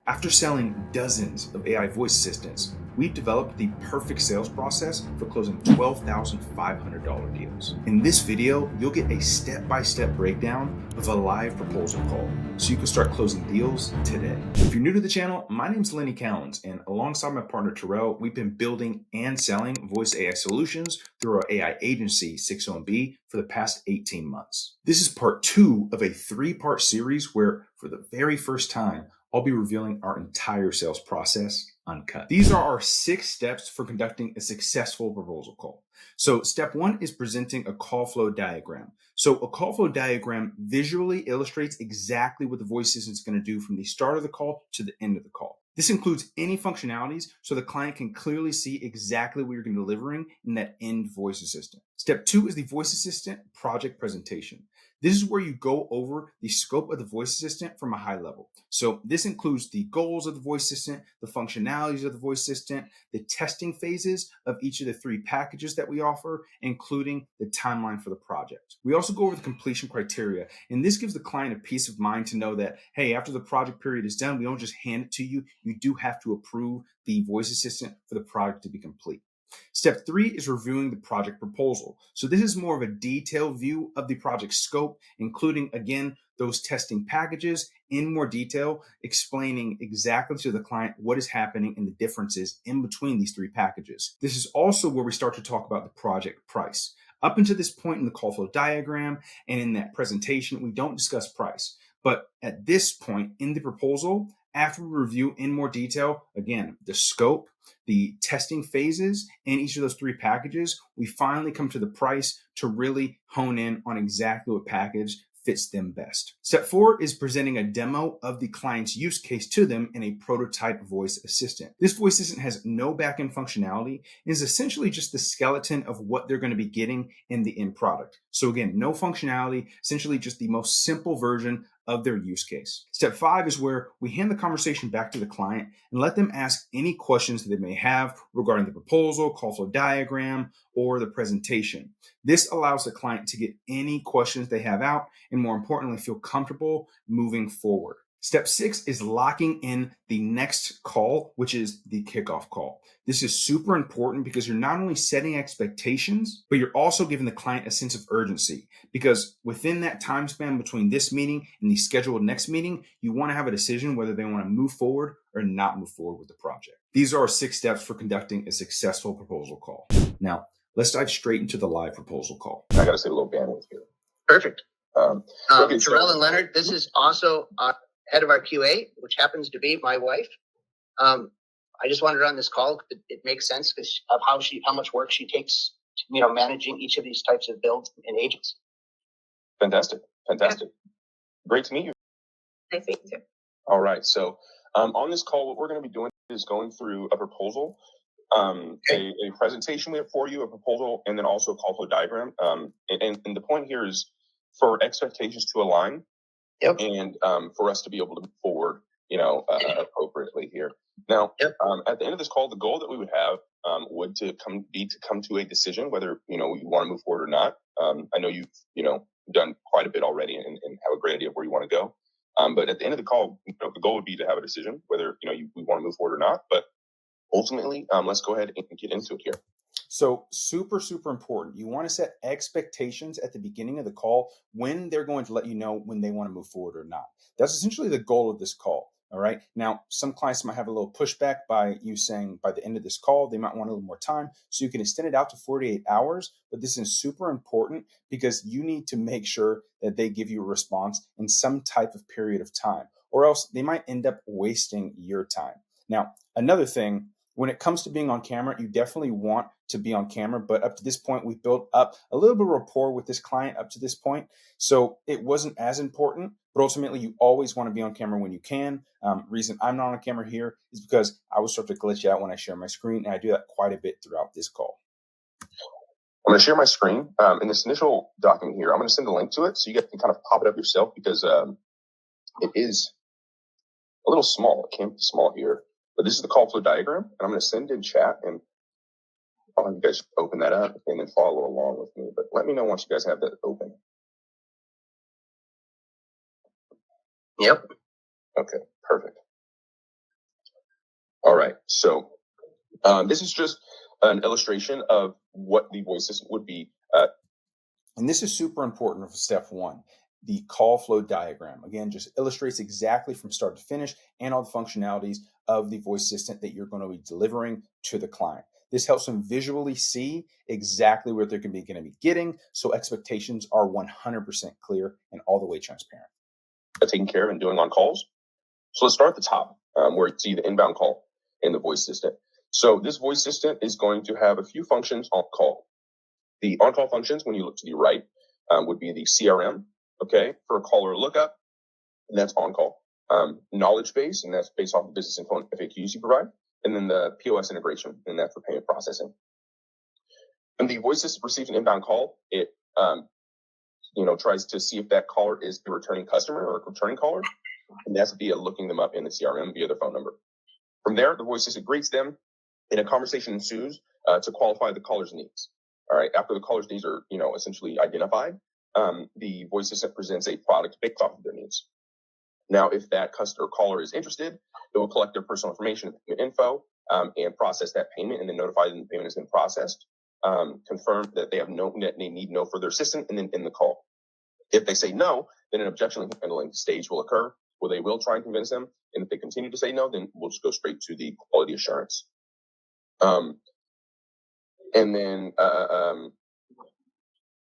After selling dozens of AI voice assistants, we've developed the perfect sales process for closing $12,500 deals. In this video, you'll get a step-by-step breakdown of a live proposal call so you can start closing deals today. If you're new to the channel, my name's Lenny Cowens, and alongside my partner Terrell, we've been building and selling voice AI solutions through our AI agency, 60B, for the past 18 months. This is part 2 of a 3-part series where, for the very first time, I'll be revealing our entire sales process uncut. These are our 6 steps for conducting a successful proposal call. So step 1 is presenting a call flow diagram. So a call flow diagram visually illustrates exactly what the voice assistant is going to do from the start of the call to the end of the call. This includes any functionalities so the client can clearly see exactly what you're going to be delivering in that end voice assistant. Step 2 is the voice assistant project presentation. This is where you go over the scope of the voice assistant from a high level. So this includes the goals of the voice assistant, the functionalities of the voice assistant, the testing phases of each of the 3 packages that we offer, including the timeline for the project. We also go over the completion criteria, and this gives the client a peace of mind to know that, hey, after the project period is done, we don't just hand it to you. You do have to approve the voice assistant for the project to be complete. Step 3 is reviewing the project proposal. So this is more of a detailed view of the project scope, including, again, those testing packages in more detail, explaining exactly to the client what is happening and the differences in between these 3 packages. This is also where we start to talk about the project price. Up until this point in the call flow diagram and in that presentation, we don't discuss price. But at this point in the proposal, after we review in more detail, again, the scope, the testing phases, and each of those 3 packages, we finally come to the price to really hone in on exactly what package fits them best. Step 4 is presenting a demo of the client's use case to them in a prototype voice assistant. This voice assistant has no backend functionality and is essentially just the skeleton of what they're going to be getting in the end product. So again, no functionality, essentially just the most simple version of their use case. Step 5 is where we hand the conversation back to the client and let them ask any questions that they may have regarding the proposal, call flow diagram, or the presentation. This allows the client to get any questions they have out and, more importantly, feel comfortable moving forward. Step 6 is locking in the next call, which is the kickoff call. This is super important because you're not only setting expectations, but you're also giving the client a sense of urgency, because within that time span between this meeting and the scheduled next meeting, you want to have a decision whether they want to move forward or not move forward with the project. These are our 6 steps for conducting a successful proposal call. Now, let's dive straight into the live proposal call. I got to save a little bandwidth here. Perfect. Okay, Terrell and Leonard, this is also head of our QA, which happens to be my wife. I just wanted her on this call. It makes sense because of how much work she takes, managing each of these types of builds and agents. Fantastic. Yeah. Great to meet you. Nice meeting you too. All right. So on this call, what we're going to be doing is going through a proposal, a presentation we have for you, a proposal, and then also a call flow diagram. And the point here is for expectations to align. Yep. And for us to be able to move forward, appropriately here. Now, at the end of this call, the goal that we would have would be to come to a decision whether you want to move forward or not. I know you've done quite a bit already and have a great idea of where you want to go. But at the end of the call, the goal would be to have a decision whether we want to move forward or not. But ultimately, let's go ahead and get into it here. So super, super important. You want to set expectations at the beginning of the call when they're going to let you know when they want to move forward or not. That's essentially the goal of this call. All right. Now, some clients might have a little pushback by you saying by the end of this call, they might want a little more time. So you can extend it out to 48 hours. But this is super important because you need to make sure that they give you a response in some type of period of time, or else they might end up wasting your time. Now, another thing, when it comes to being on camera, you definitely want to be on camera, but up to this point, we've built up a little bit of rapport with this client up to this point. So it wasn't as important, but ultimately you always want to be on camera when you can. Reason I'm not on camera here is because I will start to glitch out when I share my screen, and I do that quite a bit throughout this call. I'm going to share my screen. In this initial document here, I'm going to send a link to it so you guys can kind of pop it up yourself because it is a little small. It can't be small here. But this is the call flow diagram, and I'm going to send in chat, and I'll have you guys open that up and then follow along with me. But let me know once you guys have that open. Yep. Okay, perfect. All right. So this is just an illustration of what the voice system would be. And this is super important for step one. The call flow diagram, again, just illustrates exactly from start to finish and all the functionalities of the voice assistant that you're going to be delivering to the client. This helps them visually see exactly what they're going to be getting, so expectations are 100% clear and all the way transparent. Taking care of and doing on calls. So let's start at the top, where you see the inbound call and the voice assistant. So this voice assistant is going to have a few functions on call. The on-call functions, when you look to the right, would be the CRM, okay, for a caller lookup, and that's on-call. Knowledge base, and that's based off the business info and FAQs you provide, and then the POS integration, and that's for payment processing. When the voice assistant receives an inbound call, it tries to see if that caller is a returning customer or a returning caller, and that's via looking them up in the CRM via their phone number. From there, the voice assistant greets them, and a conversation ensues to qualify the caller's needs. All right. After the caller's needs are, essentially identified, the voice assistant presents a product based off of their needs. Now, if that customer or caller is interested, it will collect their personal information and info and process that payment, and then notify them the payment has been processed. Confirm that they need no further assistance, and then end the call. If they say no, then an objection handling stage will occur, where they will try and convince them. And if they continue to say no, then we'll just go straight to the quality assurance. And then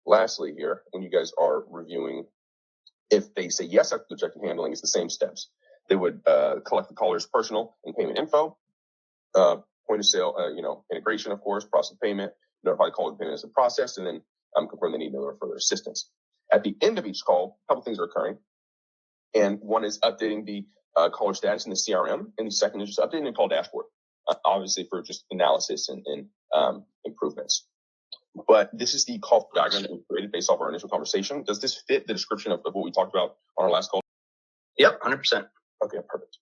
lastly here, when you guys are reviewing, if they say yes after the objection handling, it's the same steps. They would collect the caller's personal and payment info, point of sale, integration, of course, process payment, notify the caller the payment has been processed, and then confirm they need no further assistance. At the end of each call, a couple things are occurring. And one is updating the caller status in the CRM, and the second is just updating the call dashboard, obviously for just analysis and improvements. But this is the call diagram that we created based off our initial conversation. Does this fit the description of what we talked about on our last call? Yep, 100%. Okay, perfect.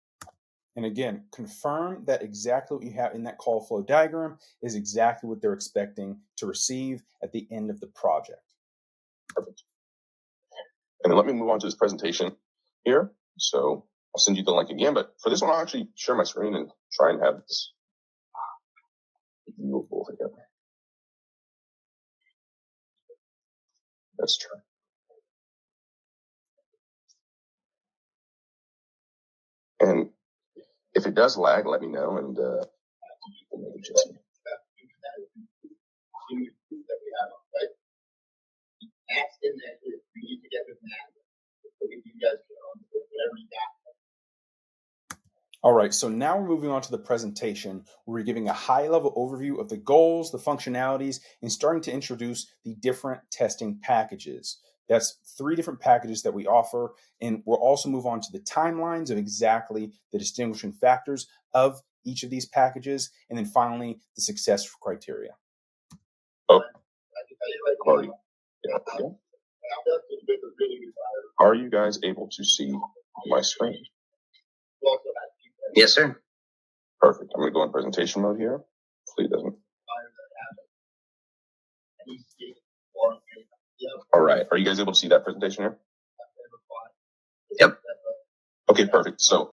And again, confirm that exactly what you have in that call flow diagram is exactly what they're expecting to receive at the end of the project. Perfect. And then let me move on to this presentation here. So I'll send you the link again, but for this one, I'll actually share my screen and try and have this viewable here. Let's try. And if it does lag, let me know, and we'll make adjustment. All right, so now we're moving on to the presentation where we're giving a high-level overview of the goals, the functionalities, and starting to introduce the different testing packages. That's 3 different packages that we offer, and we'll also move on to the timelines of exactly the distinguishing factors of each of these packages, and then finally, the success criteria. Oh. Are you guys able to see my screen? Yes, sir. Perfect. I'm going to go in presentation mode here. Hopefully it doesn't. All right. Are you guys able to see that presentation here? Yep. Okay, perfect. So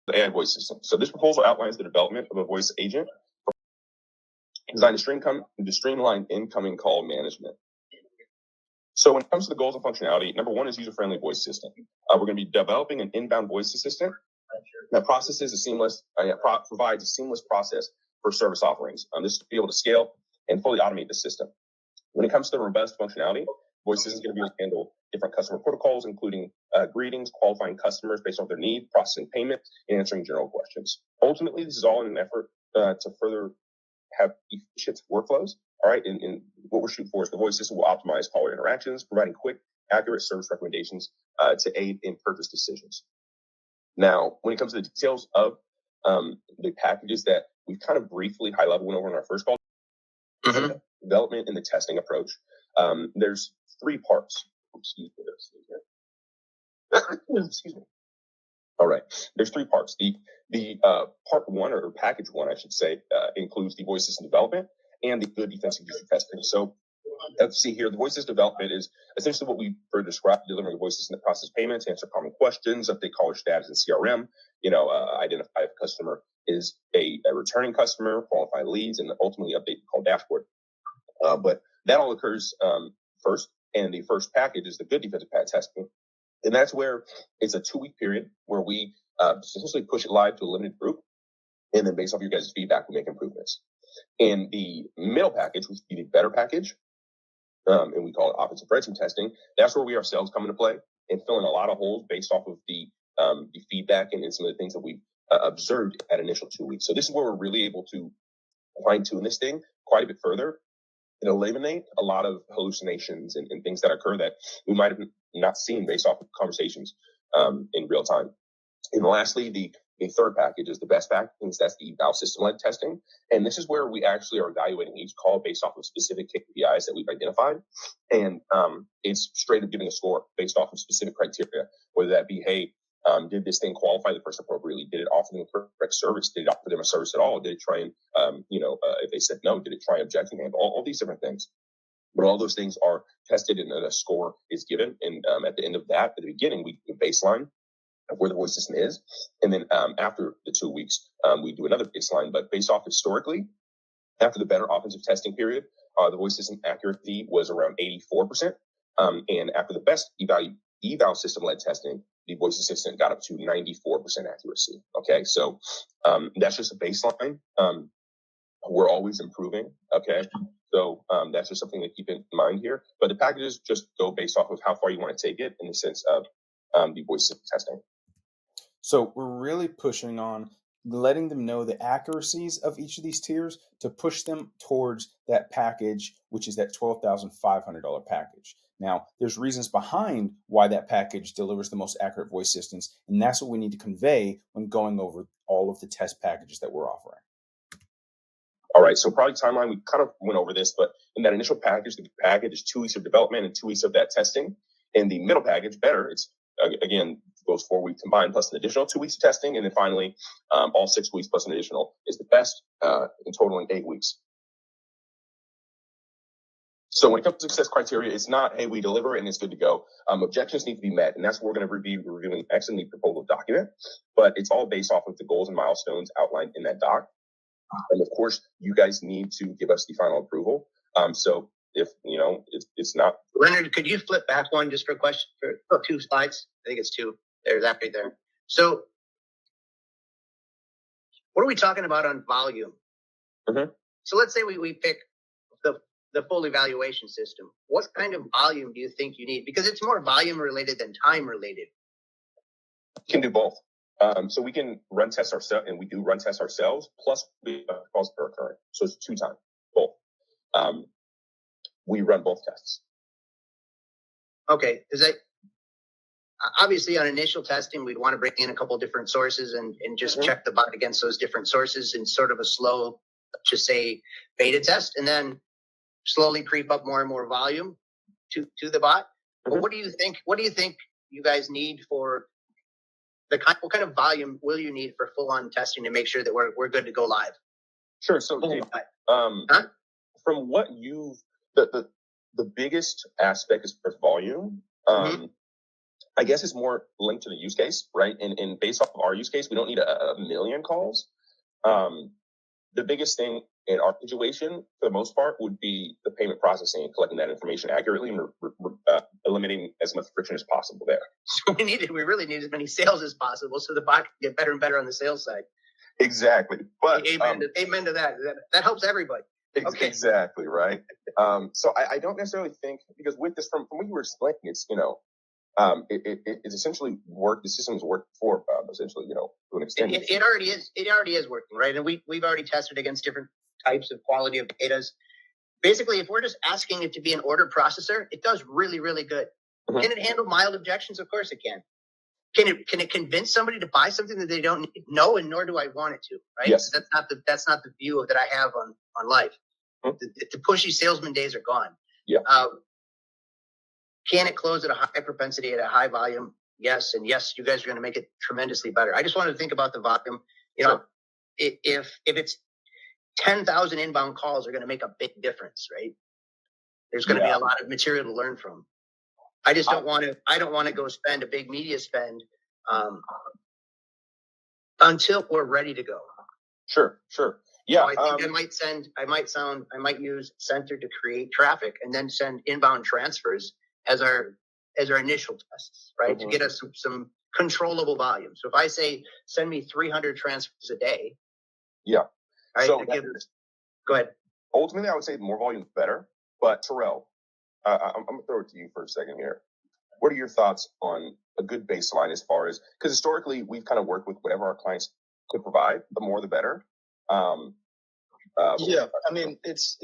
the AI voice system. So this proposal outlines the development of a voice agent designed to streamline incoming call management. So when it comes to the goals and functionality, number 1 is user-friendly voice assistant. We're going to be developing an inbound voice assistant that provides a seamless process for service offerings. This is to be able to scale and fully automate the system. When it comes to the robust functionality, voice assistant is going to be able to handle different customer protocols, including greetings, qualifying customers based on their need, processing payment, and answering general questions. Ultimately, this is all in an effort to further have efficient workflows. All right, and what we're shooting for is the voice system will optimize caller interactions, providing quick, accurate service recommendations to aid in purchase decisions. Now, when it comes to the details of the packages that we kind of briefly high-level went over in our first call, development and the testing approach, there's 3 parts. Excuse me. All right, there's 3 parts. The part 1 or package 1, I should say, includes the voice system development and the good defensive user testing. So let's see here, the voice system development is essentially what we described, delivering a voice system that processes payments, answer common questions, update caller status in CRM, identify if a customer is a returning customer, qualify leads, and ultimately update the call dashboard. But that all occurs first, and the first package is the good defensive pat testing. And that's where it's a 2-week period where we essentially push it live to a limited group. And then based off your guys' feedback, we make improvements. In the middle package, which would be the better package, and we call it offensive red team testing, that's where we ourselves come into play and fill in a lot of holes based off of the feedback and some of the things that we observed at initial 2 weeks. So this is where we're really able to fine tune this thing quite a bit further and eliminate a lot of hallucinations and things that occur that we might have not seen based off of conversations in real time. And lastly, the third package is the best package. That's the eval system-led testing. And this is where we actually are evaluating each call based off of specific KPIs that we've identified. And it's straight up giving a score based off of specific criteria, whether that be, hey, did this thing qualify the person appropriately? Did it offer them the correct service? Did it offer them a service at all? Did it try and, if they said no, did it try objection handle? All these different things. But all those things are tested and a score is given. And at the end of that, at the beginning, we do a baseline of where the voice system is. And then after the 2 weeks, we do another baseline. But based off historically, after the better offensive testing period, the voice system accuracy was around 84%. And after the best eval system-led testing, the voice assistant got up to 94% accuracy. Okay, so that's just a baseline. We're always improving. Okay, so that's just something to keep in mind here. But the packages just go based off of how far you want to take it in the sense of the voice system testing. So we're really pushing on letting them know the accuracies of each of these tiers to push them towards that package, which is that $12,500 package. Now, there's reasons behind why that package delivers the most accurate voice assistance, and that's what we need to convey when going over all of the test packages that we're offering. All right, so product timeline, we kind of went over this, but in that initial package, the package is 2 weeks of development and 2 weeks of that testing. In the middle package, better, it's, again, those 4 weeks combined plus an additional 2 weeks of testing. And then finally, all 6 weeks plus an additional is the best, in totaling 8 weeks. So when it comes to success criteria, it's not, hey, we deliver it and it's good to go. Objectives need to be met. And that's what we're going to be reviewing next in the proposal document. But it's all based off of the goals and milestones outlined in that doc. And of course, you guys need to give us the final approval. So if, it's not. Leonard, could you flip back one just for a question for 2 slides? I think it's 2. There's that right there. So what are we talking about on volume? Mm-hmm. So let's say we pick the full evaluation system. What kind of volume do you think you need? Because it's more volume related than time related. We can do both. So we can run tests ourselves, and we do run tests ourselves, plus we calls per occurring. So it's 2 times, both. We run both tests. Okay, because obviously on initial testing, we'd want to bring in a couple of different sources and just check the bot against those different sources in sort of a slow, let's just say, beta test, and then slowly creep up more and more volume to the bot. Mm-hmm. But what do you think you guys need for what kind of volume will you need for full-on testing to make sure that we're good to go live? Sure. So from what the biggest aspect is for volume. I guess it's more linked to the use case, right? And based off of our use case, we don't need a million calls. The biggest thing in our situation, for the most part, would be the payment processing and collecting that information accurately and eliminating as much friction as possible there. So we really need as many sales as possible so the bot can get better and better on the sales side. Exactly. But amen to that. That helps everybody. Okay. Exactly, right? So I don't necessarily think, because with this, from what you were explaining, it's, it's essentially the system's worked for, essentially, to an extent. It already is working, right? And we've already tested against different types of quality of data. Basically, if we're just asking it to be an order processor, it does really, really good. Mm-hmm. Can it handle mild objections? Of course it can. Can it convince somebody to buy something that they don't need? No, and nor do I want it to, right? Yes. That's not the view that I have on life. Mm-hmm. The pushy salesman days are gone. Yeah. Can it close at a high propensity, at a high volume? Yes. And yes, you guys are going to make it tremendously better. I just wanted to think about the volume. Sure. If it's 10,000 inbound calls are going to make a big difference, right? There's going to be a lot of material to learn from. I just don't want to go spend a big media spend until we're ready to go. Sure. Yeah. So I think I might use Center to create traffic and then send inbound transfers as our initial tests, right? To get us some controllable volume. So if I say send me 300 transfers a day. Yeah. Right, so go ahead. Ultimately, I would say more volume is better. But Terrell, I'm going to throw it to you for a second here. What are your thoughts on a good baseline as far as, because historically we've kind of worked with whatever our clients could provide, the more the better. I mean, it's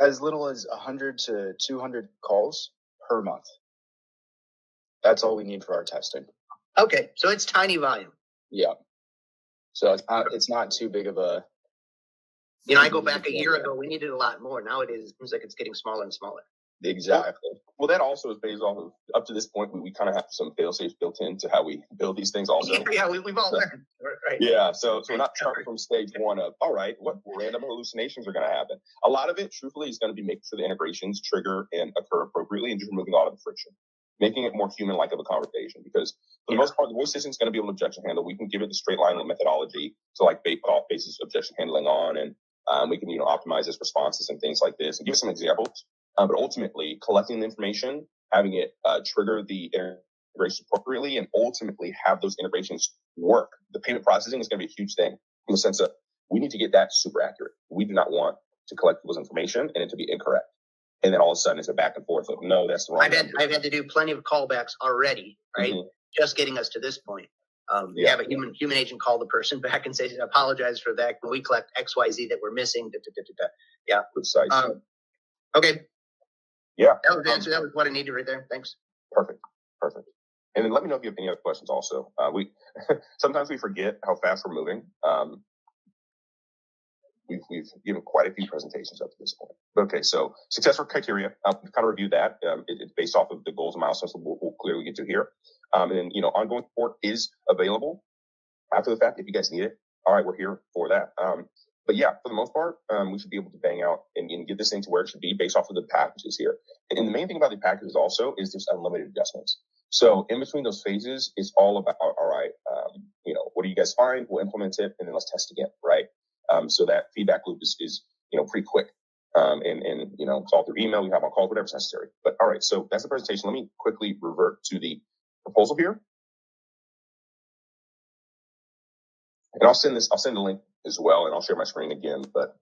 as little as 100 to 200 calls per month. That's all we need for our testing. Okay, so it's tiny volume. Yeah. So it's not too big of a. I go back a year ago, we needed a lot more. Nowadays, it seems like it's getting smaller and smaller. Exactly. Well, that also is based off of, up to this point, we kind of have some fail-safes built into how we build these things also. Yeah, we've all learned. Right. Yeah, so we're not starting from stage one of, all right, what random hallucinations are going to happen? A lot of it, truthfully, is going to be making sure the integrations trigger and occur appropriately and just removing a lot of the friction, making it more human-like of a conversation. Because for the most part, the voice system is going to be able to objection handle. We can give it the straight line methodology to like basis objection handling on, and we can optimize its responses and things like this and give some examples. But ultimately, collecting the information, having it trigger the integration appropriately, and ultimately have those integrations work. The payment processing is going to be a huge thing in the sense of we need to get that super accurate. We do not want to collect people's information and it to be incorrect. And then all of a sudden it's a back and forth of, no, that's the wrong number. I've had to do plenty of callbacks already, right? Mm-hmm. Just getting us to this point. Have a human agent call the person back and say, apologize for that. Can we collect XYZ that we're missing? Yeah. Precisely. Okay. Yeah. That was the answer. That was what I needed right there. Thanks. Perfect. And then let me know if you have any other questions also. We sometimes we forget how fast we're moving. We've given quite a few presentations up to this point. Okay, so success criteria, we've kind of reviewed that. It's based off of the goals and milestones that we'll clearly get to here. And then, ongoing support is available after the fact if you guys need it. All right, we're here for that. But yeah, for the most part, we should be able to bang out and get this thing to where it should be based off of the packages here. And the main thing about the packages also is just unlimited adjustments. So in between those phases, it's all about, all right, what do you guys find? We'll implement it and then let's test again, right? So that feedback loop is pretty quick. And it's all through email. We have on calls, whatever's necessary. But all right, so that's the presentation. Let me quickly revert to the proposal here. And I'll send the link as well, and I'll share my screen again, but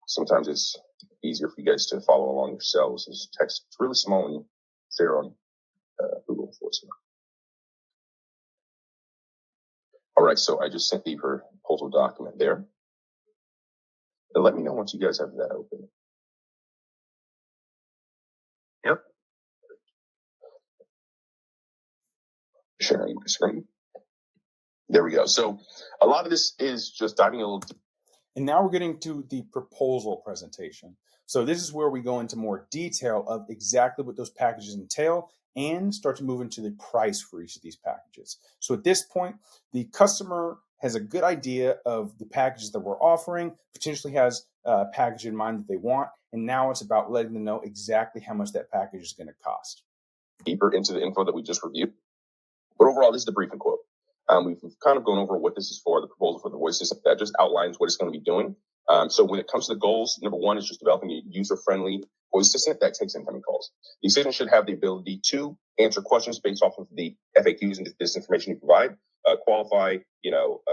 sometimes it's easier for you guys to follow along yourselves. This text is really small and share on Google Voice. All right, so I just sent the proposal document there. And let me know once you guys have that open. Yep. Sharing my screen. There we go. So a lot of this is just diving a little deep. And now we're getting to the proposal presentation. So this is where we go into more detail of exactly what those packages entail and start to move into the price for each of these packages. So at this point, the customer has a good idea of the packages that we're offering, potentially has a package in mind that they want, and now it's about letting them know exactly how much that package is going to cost. Deeper into the info that we just reviewed. But overall, this is the briefing quote. We've kind of gone over what this is for, the proposal for the voice system that just outlines what it's going to be doing. So when it comes to the goals, number one is just developing a user-friendly voice assistant that takes incoming calls. The assistant should have the ability to answer questions based off of the FAQs and this information you provide, qualify,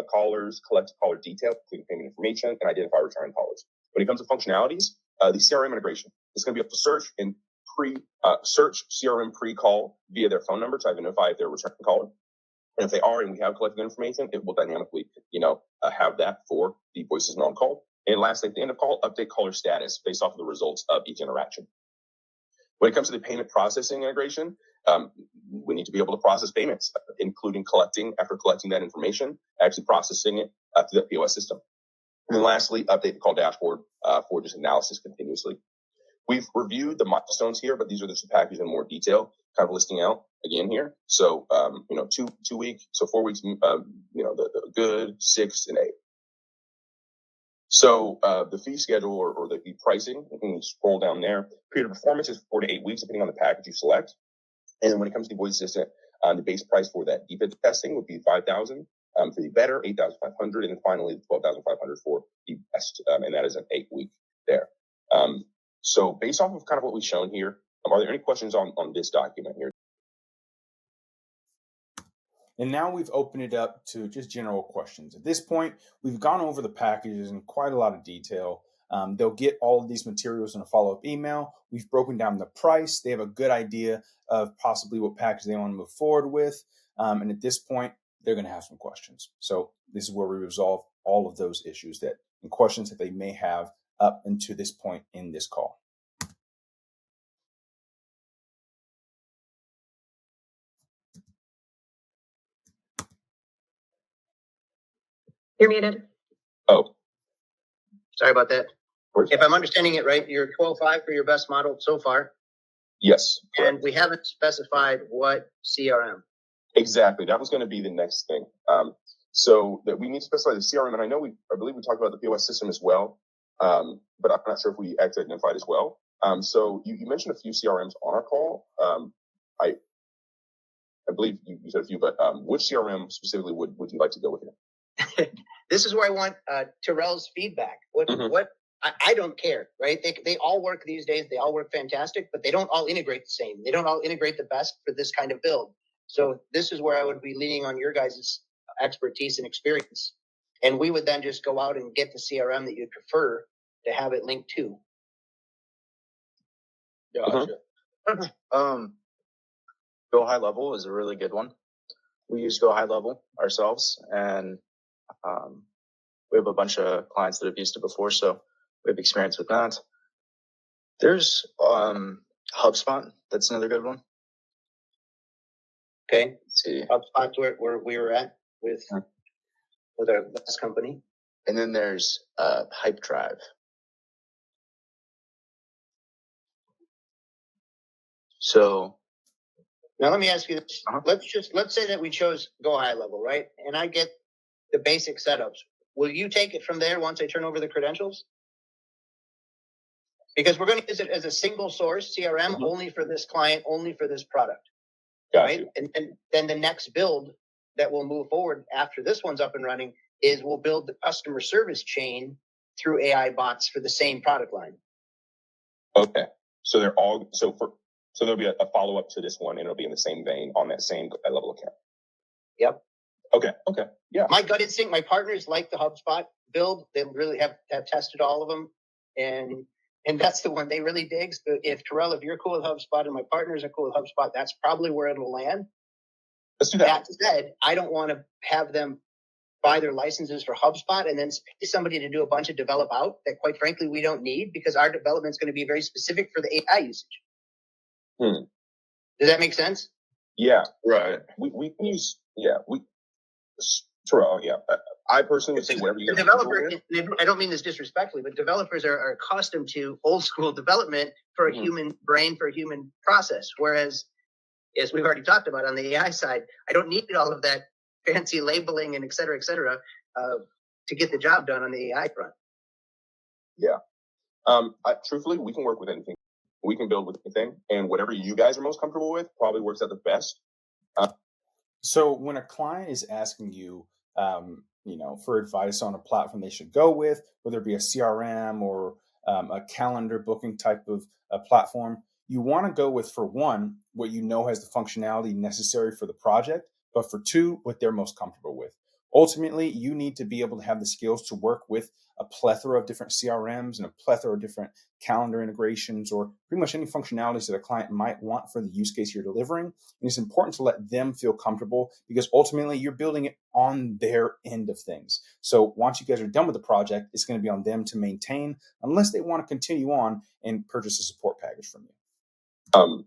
callers, collect caller detail, including payment information, and identify returning callers. When it comes to functionalities, the CRM integration is going to be able to search and search CRM pre-call via their phone number to identify if they're a returning caller. And if they are and we have collected information, it will dynamically, have that for the voices on call. And lastly, at the end of call, update caller status based off of the results of each interaction. When it comes to the payment processing integration, we need to be able to process payments, including after collecting that information, actually processing it through the POS system. And then lastly, update the call dashboard for just analysis continuously. We've reviewed the milestones here, but these are just the packages in more detail, kind of listing out again here. So, 2 weeks, so 4 weeks, the good, 6 and 8. So, the fee schedule or the pricing, you can scroll down there. Period of performance is 4 to 8 weeks, depending on the package you select. And then when it comes to the voice assistant, the base price for that deep testing would be $5,000. For the better, 8,500, and then finally 12,500 for the best, and that is an 8-week there. So based off of kind of what we've shown here, are there any questions on this document here? And now we've opened it up to just general questions. At this point, we've gone over the packages in quite a lot of detail. They'll get all of these materials in a follow-up email. We've broken down the price. They have a good idea of possibly what package they want to move forward with. And at this point, they're going to have some questions. So this is where we resolve all of those issues and questions that they may have up until this point in this call. You're muted. Oh, Sorry about that. of course. If I'm understanding it right, you're 12.5 for your best model so far, Yes. Correct. and we haven't specified what CRM. Exactly. That was going to be the next thing. So that we need to specify the CRM, and I believe we talked about the POS system as well, but I'm not sure if we actually identified as well. So you mentioned a few CRMs on our call. I believe you said a few, but which CRM specifically would you like to go with here? This is where I want Terrell's feedback. What I don't care, right? They all work these days. They all work fantastic, but they don't all integrate the same. They don't all integrate the best for this kind of build. So this is where I would be leaning on your guys' expertise and experience. And we would then just go out and get the CRM that you'd prefer to have it linked to. Gotcha. Go High Level is a really good one. We use Go High Level ourselves, and we have a bunch of clients that have used it before, so we have experience with that. There's HubSpot. That's another good one. Okay. Let's see. HubSpot's where we were at with our last company. And then there's Hype Drive. So now let me ask you this. Uh-huh. Let's say that we chose Go High Level, right? And I get the basic setups. Will you take it from there once I turn over the credentials? Because we're going to use it as a single source CRM only for this client, only for this product. Gotcha. Right? And then the next build that will move forward after this one's up and running is we'll build the customer service chain through AI bots for the same product line. Okay. So they're all so there'll be a follow up to this one, and it'll be in the same vein on that same level account. Yep. Okay. Yeah. My gut instinct, my partners like the HubSpot build. They really have tested all of them, and that's the one they really dig. So if you're cool with HubSpot and my partners are cool with HubSpot, that's probably where it'll land. Let's do that. That said, I don't want to have them buy their licenses for HubSpot and then pay somebody to do a bunch of develop out that, quite frankly, we don't need, because our development is going to be very specific for the AI usage. Does that make sense? Yeah. right. We can use Terrell. Yeah. I personally would say whatever you The developer, I don't mean this disrespectfully, but developers are accustomed to old school development for a human brain, for a human process. Whereas, as we've already talked about on the AI side, I don't need all of that fancy labeling and et cetera, to get the job done on the AI front. Yeah. Truthfully, we can work with anything. We can build with anything, and whatever you guys are most comfortable with probably works out the best. So when a client is asking you, for advice on a platform they should go with, whether it be a CRM or a calendar booking type of a platform, you want to go with, for one, what you know has the functionality necessary for the project, but for two, what they're most comfortable with. Ultimately, you need to be able to have the skills to work with a plethora of different CRMs and a plethora of different calendar integrations, or pretty much any functionalities that a client might want for the use case you're delivering. And it's important to let them feel comfortable, because ultimately you're building it on their end of things. So once you guys are done with the project, it's going to be on them to maintain, unless they want to continue on and purchase a support package from you.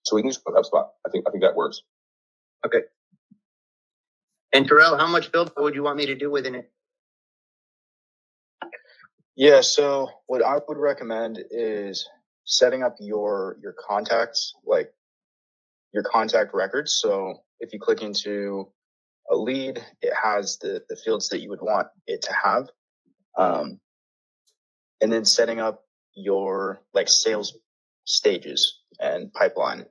So we can just put HubSpot. I think that works. Okay. And Terrell, how much build would you want me to do within it? Yeah, so what I would recommend is setting up your contacts, like your contact records. So if you click into a lead, it has the fields that you would want it to have. And then setting up your sales stages and pipeline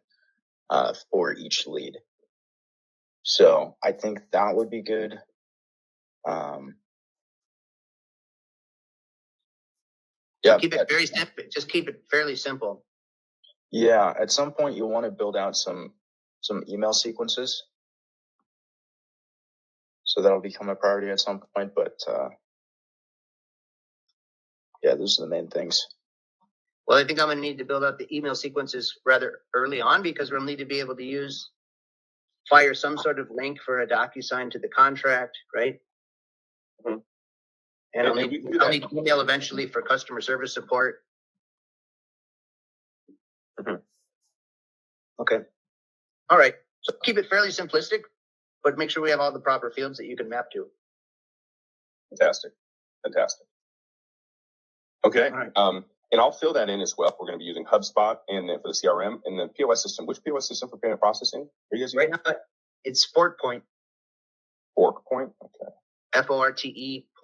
for each lead. So I think that would be good. Yeah, keep it very simple. Just keep it fairly simple. Yeah, at some point you want to build out some email sequences. So that'll become a priority at some point, but yeah, those are the main things. Well, I think I'm going to need to build out the email sequences rather early on because we'll need to be able to fire some sort of link for a DocuSign to the contract, right? Mm-hmm. And I'll need email eventually for customer service support. Mm-hmm. Okay. All right. So keep it fairly simplistic, but make sure we have all the proper fields that you can map to. Fantastic. Okay. Right. And I'll fill that in as well. We're going to be using HubSpot and then for the CRM and the POS system. Which POS system for payment processing are you guys using? Right now, it's ForkPoint. ForkPoint. Okay. FORTE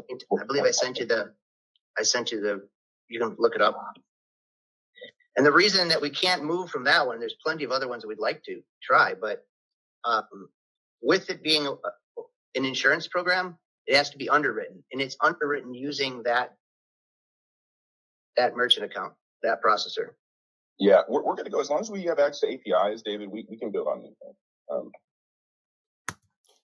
point. I believe I sent you the, you can look it up. And the reason that we can't move from that one, there's plenty of other ones that we'd like to try, but with it being an insurance program, it has to be underwritten, and it's underwritten using that merchant account, that processor. Yeah, we're going to go, as long as we have access to APIs, David, we can build on anything.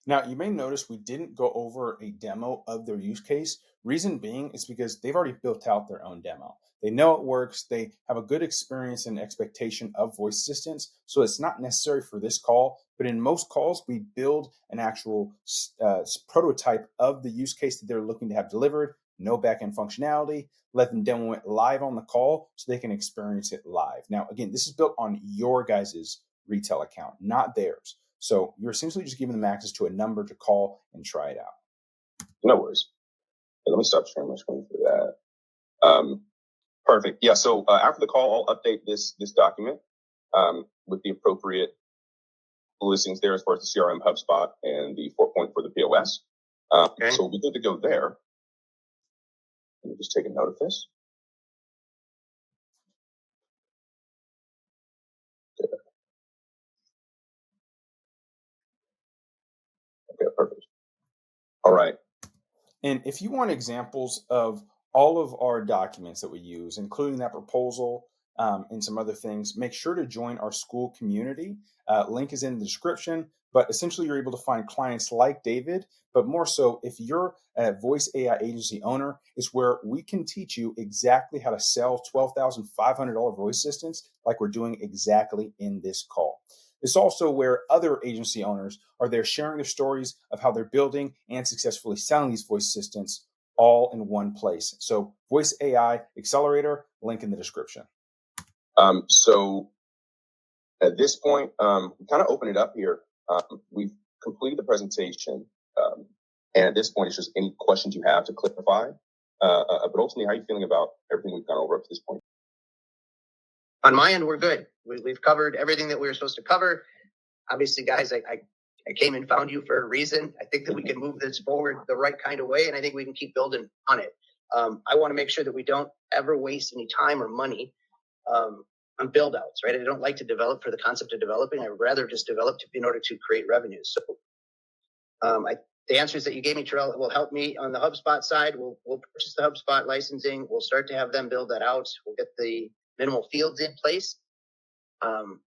Now, you may notice we didn't go over a demo of their use case. Reason being is because they've already built out their own demo. They know it works. They have a good experience and expectation of voice assistants. So it's not necessary for this call, but in most calls, we build an actual prototype of the use case that they're looking to have delivered, no backend functionality, let them demo it live on the call so they can experience it live. Now, again, this is built on your guys' retail account, not theirs. So you're essentially just giving them access to a number to call and try it out. No worries. Let me stop sharing my screen for that. Perfect. Yeah. So after the call, I'll update this document with the appropriate listings there as far as the CRM, HubSpot, and the ForkPoint for the POS. Okay. So we'll be good to go there. Let me just take a note of this. Okay, perfect. All right. And if you want examples of all of our documents that we use, including that proposal and some other things, make sure to join our Skool community. Link is in the description, but essentially you're able to find clients like David, but more so if you're a voice AI agency owner, is where we can teach you exactly how to sell $12,500 voice assistants like we're doing exactly in this call. It's also where other agency owners are there sharing their stories of how they're building and successfully selling these voice assistants all in one place. So Voice AI Accelerator, link in the description. So at this point, we kind of open it up here. We've completed the presentation. And at this point, it's just any questions you have to clarify. But ultimately, how are you feeling about everything we've gone over up to this point? On my end, we're good. We've covered everything that we were supposed to cover. Obviously, guys, I came and found you for a reason. I think that we can move this forward the right kind of way, and I think we can keep building on it. I want to make sure that we don't ever waste any time or money on build outs, right? I don't like to develop for the concept of developing. I would rather just develop in order to create revenues. So the answers that you gave me, Terrell, will help me on the HubSpot side. We'll purchase the HubSpot licensing. We'll start to have them build that out. We'll get the minimal fields in place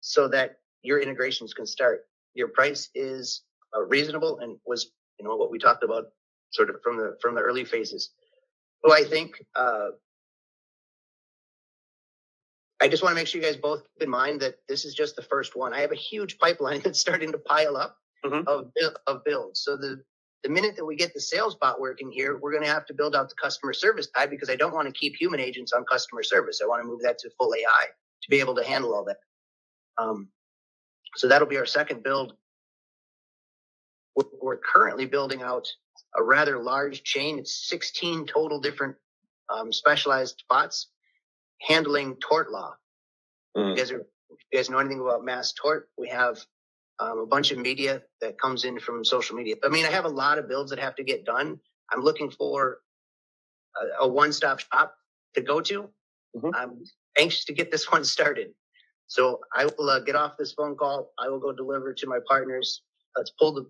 so that your integrations can start. Your price is reasonable and was, what we talked about sort of from the early phases. So I think I just want to make sure you guys both keep in mind that this is just the first one. I have a huge pipeline that's starting to pile up of builds. So the minute that we get the sales bot working here, we're going to have to build out the customer service side because I don't want to keep human agents on customer service. I want to move that to full AI to be able to handle all that. So that'll be our second build. We're currently building out a rather large chain. It's 16 total different specialized bots handling tort law. You guys know anything about mass tort? We have a bunch of media that comes in from social media. I mean, I have a lot of builds that have to get done. I'm looking for a one-stop shop to go to. I'm anxious to get this one started. So I will get off this phone call. I will go deliver to my partners. Let's pull the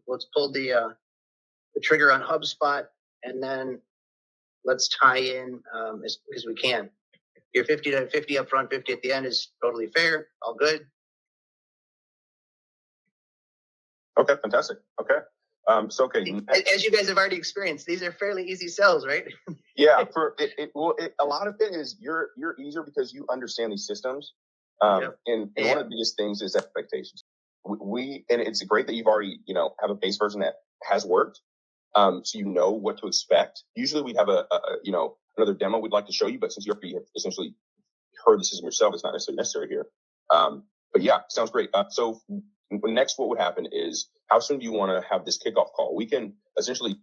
trigger on HubSpot. and then let's tie in as quick as we can. Your 50 to 50 up front, 50 at the end is totally fair. All good. Okay, fantastic. Okay. So okay. As you guys have already experienced, these are fairly easy sells, right? Yeah. A lot of it is you're easier because you understand these systems. And one of the biggest things is expectations. And it's great that you've already, have a base version that has worked. So you know what to expect. Usually we'd have another demo we'd like to show you, but since you already have essentially heard the system yourself, it's not necessarily necessary here. But yeah, sounds great. So next, what would happen is, how soon do you want to have this kickoff call? We can essentially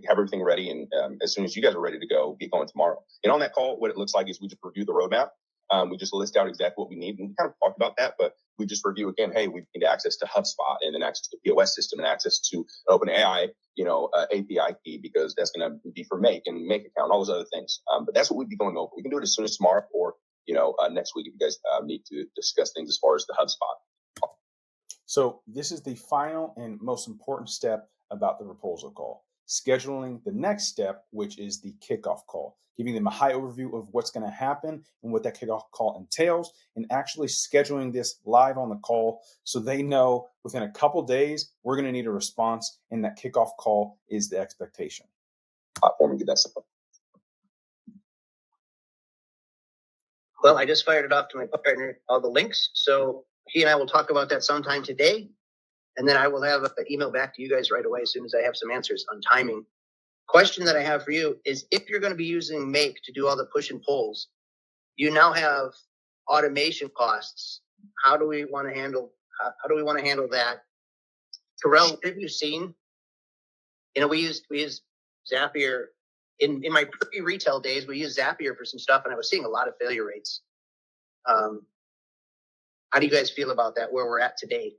have everything ready, and as soon as you guys are ready to go, get going tomorrow. And on that call, what it looks like is we just review the roadmap. We just list out exactly what we need, and we kind of talked about that, but we just review again. Hey, we need access to HubSpot, and then access to the POS system, and access to an OpenAI, API key, because that's going to be for Make and Make account, all those other things. But that's what we'd be going over. We can do it as soon as tomorrow, or next week if you guys need to discuss things as far as the HubSpot. So this is the final and most important step about the proposal call. Scheduling the next step, which is the kickoff call, giving them a high overview of what's going to happen and what that kickoff call entails, and actually scheduling this live on the call so they know within a couple days we're going to need a response, and that kickoff call is the expectation. Platform and get that stuff up. Well, I just fired it off to my partner, all the links. So he and I will talk about that sometime today. And then I will have an email back to you guys right away as soon as I have some answers on timing. Question that I have for you is, if you're going to be using Make to do all the push and pulls, you now have automation costs. How do we want to handle that? Terrell, what have you seen? We use Zapier. In my pre-retail days, we used Zapier for some stuff, and I was seeing a lot of failure rates. How do you guys feel about that, where we're at today?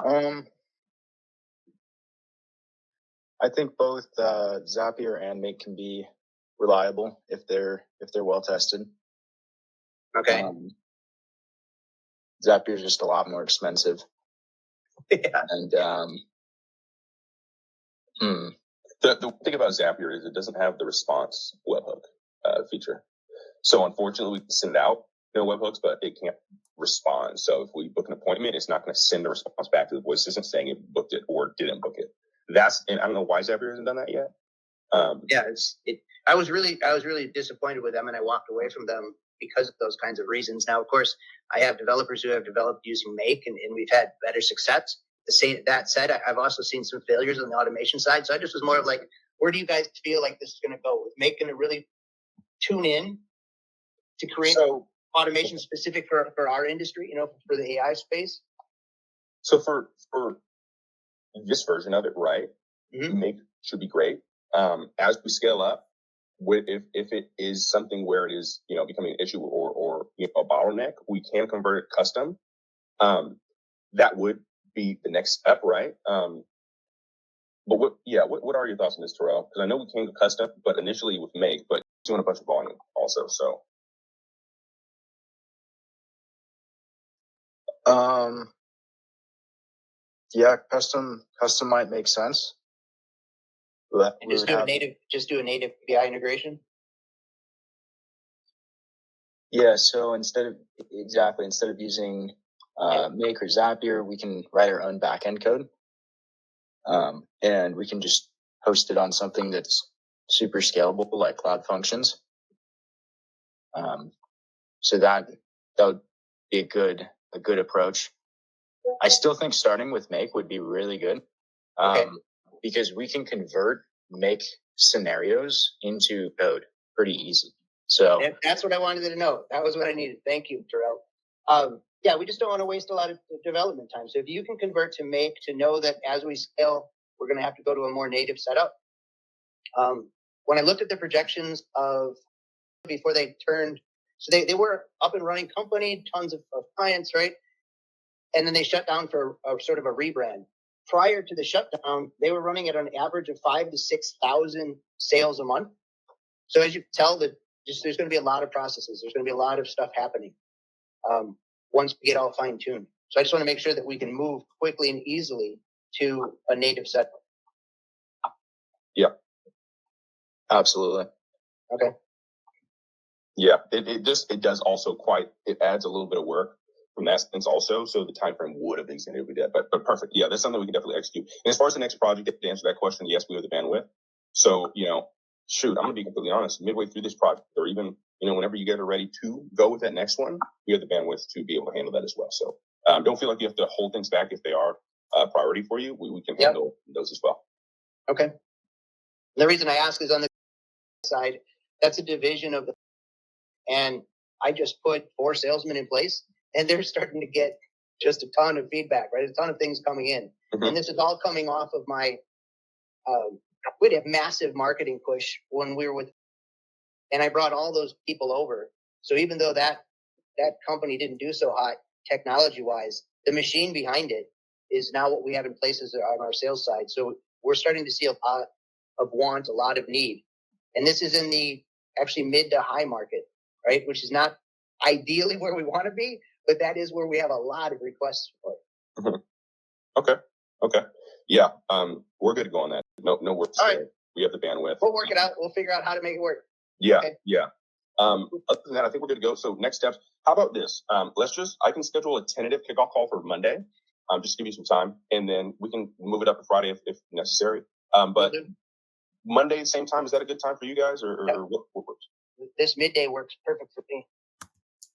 I think both Zapier and Make can be reliable if they're well tested. Okay. Zapier is just a lot more expensive. Yeah. And the thing about Zapier is it doesn't have the response webhook feature. So unfortunately, we can send out webhooks, but it can't respond. So if we book an appointment, it's not going to send a response back to the voice assistant saying it booked it or didn't book it. And I don't know why Zapier hasn't done that yet. I was really disappointed with them, and I walked away from them because of those kinds of reasons. Now, of course, I have developers who have developed using Make, and we've had better success. That said, I've also seen some failures on the automation side. So I just was more of like, where do you guys feel like this is going to go? With Make going to really tune in to create automation specific for our industry, for the AI space? So for this version of it, right? Mm-hmm. Make should be great. As we scale up, if it is something where it is, becoming an issue or a bottleneck, we can convert it custom. That would be the next step, right? But what are your thoughts on this, Terrell? Because I know we can go custom, but initially with Make, but doing a bunch of volume also. So, custom might make sense. And just do a native API integration. Yeah. So instead of using Make or Zapier, we can write our own backend code, and we can just host it on something that's super scalable, like Cloud Functions. So that would be a good approach. I still think starting with Make would be really good, because we can convert Make scenarios into code pretty easily. So that's what I wanted to know. That was what I needed. Thank you, Terrell. We just don't want to waste a lot of development time. So if you can convert to Make, to know that as we scale, we're going to have to go to a more native setup. When I looked at the projections of before they turned, so they were up and running company, tons of clients, right? And then they shut down for a sort of a rebrand. Prior to the shutdown, they were running at an average of 5,000 to 6,000 sales a month. So as you can tell, there's going to be a lot of processes. There's going to be a lot of stuff happening once we get all fine-tuned. So I just want to make sure that we can move quickly and easily to a native setup. Absolutely. Okay. Yeah, it does also it adds a little bit of work from that sense also. So the time frame would have extended with that, but perfect. Yeah, that's something we can definitely execute. And as far as the next project, to answer that question, yes, we have the bandwidth. So, shoot, I'm gonna be completely honest. Midway through this project, or even whenever you guys are ready to go with that next one, we have the bandwidth to be able to handle that as well. So don't feel like you have to hold things back if they are a priority for you. We can handle those as well. Okay. The reason I ask is on the side, that's a division of the, and I just put 4 salesmen in place, and they're starting to get just a ton of feedback, right? A ton of things coming in. Mm-hmm. And this is all coming off of my, we'd have massive marketing push when we were with, and I brought all those people over. So even though that company didn't do so hot technology wise, the machine behind it is now what we have in place on our sales side. So we're starting to see a lot of want, a lot of need. And this is in the actually mid to high market, right? Which is not ideally where we want to be, but that is where we have a lot of requests for. Mm-hmm. Okay. Yeah. We're good to go on that. No work. All right. We have the bandwidth. We'll work it out. We'll figure out how to make it work. Yeah. Okay. Yeah. Other than that, I think we're good to go. So next steps, how about this? I can schedule a tentative kickoff call for Monday. Just to give you some time, and then we can move it up to Friday if necessary. But Monday, same time, is that a good time for you guys, or what works? This midday works perfect for me.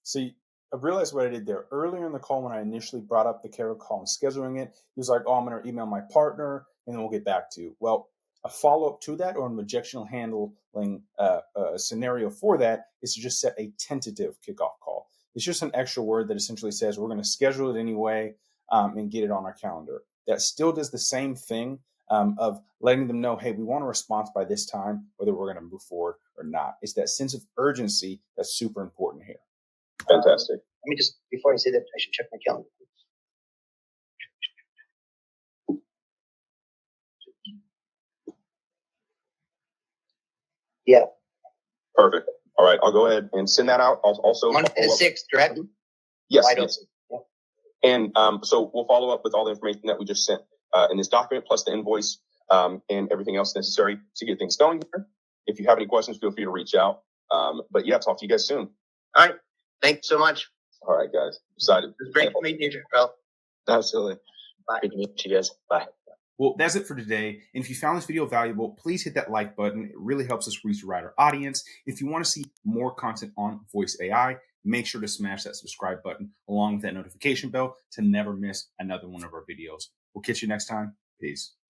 See, I realized what I did there. Earlier in the call, when I initially brought up the Carol call and scheduling it, he was like, oh, I'm going to email my partner, and then we'll get back to you. Well, a follow-up to that, or an objectional handling scenario for that, is to just set a tentative kickoff call. It's just an extra word that essentially says we're going to schedule it anyway and get it on our calendar. That still does the same thing of letting them know, hey, we want a response by this time, whether we're going to move forward or not. It's that sense of urgency that's super important here. Fantastic. Let me just, before I say that, I should check my calendar. Yeah. Perfect. All right. I'll go ahead and send that out. I'll also Monday the 6th, correct? Yes. Yes. Yep. And so we'll follow up with all the information that we just sent in this document, plus the invoice and everything else necessary to get things going here. If you have any questions, feel free to reach out. But yeah, talk to you guys soon. All right. Thanks so much. All right, guys. Excited. It was great meeting you, Joel. Absolutely. Bye. Good to meet you guys. Bye. Well, that's it for today. And if you found this video valuable, please hit that like button. It really helps us reach a wider audience. If you want to see more content on Voice AI, make sure to smash that subscribe button along with that notification bell to never miss another one of our videos. We'll catch you next time. Peace.